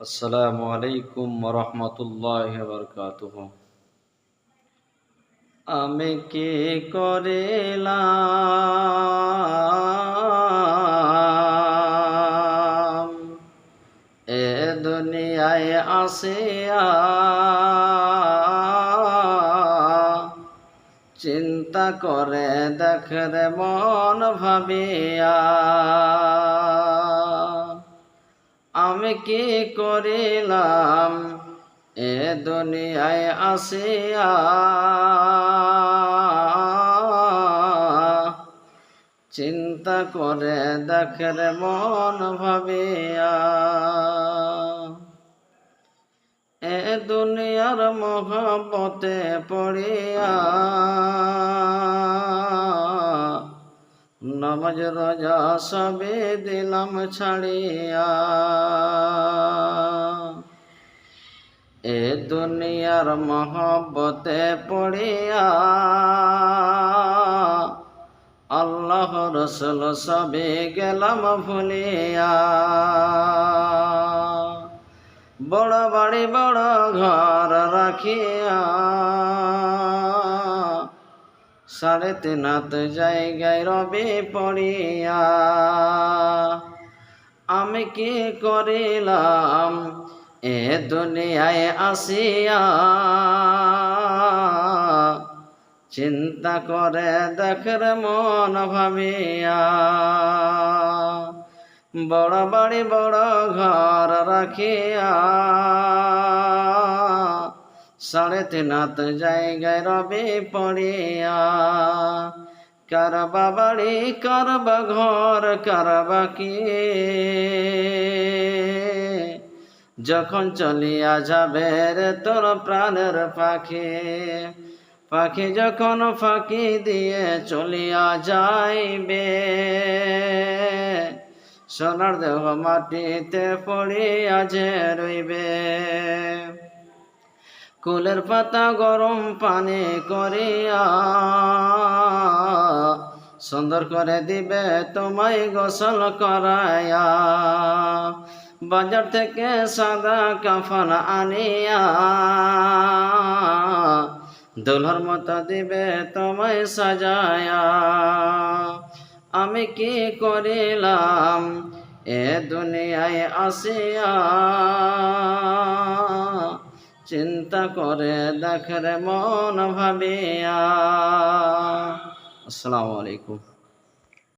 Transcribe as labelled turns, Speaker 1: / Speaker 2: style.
Speaker 1: আসসালামু আলাইকুম ওয়া রাহমাতুল্লাহি ওয়া বারাকাতুহু। আমি কি করিলাম এ দুনিয়ায় আসিয়া, চিন্তা করে দেখ রে মন ভাবিয়া। আমি কি করিলাম এ দুনিয়ায় আসিয়া, চিন্তা করে দেখ রে মন ভাবিয়া। এ দুনিয়ার মহব্বতে পড়িয়া, নামাজ রোজা সবে দিলাম ছাড়িয়া। এ দুনিয়ার মহব্বতে পড়িয়া, আল্লাহ রসুল সবে গেলাম ভুলিয়া। বড় বাড়ি বড় ঘর রাখিয়া, 3.5 হাত জায়গায় রবি পড়িয়া। আমি কি করিলাম এ দুনিয়ায় আসিয়া, চিন্তা করে দেখ রে মন ভাবিয়া। বড় বাড়ি বড় ঘর রাখিয়া, 3.5 হাত জায়গায় রবি পড়িয়া। কারবা বাড়ি কারবা ঘর কারবা কি, যখন চলিয়া যাবে রে তোর প্রাণের পাখি। পাখি যখন ফাঁকি দিয়ে চলিয়া যাইবে, সোনার দেহ মাটিতে পড়িয়া যে রইবে। কুলের পাতা গরম পানি করিয়া, সুন্দর করে দিবে তোমায় গোসল করায়া। বাজার থেকে সাদা কাফন আনিয়া, দুলহার মতো দিবে তোমায় সাজায়া। আমি কি করিলাম এ দুনিয়ায় আসিয়া, চিন্তা করে দেখ রে মন ভাবিয়া। আসসালামু আলাইকুম।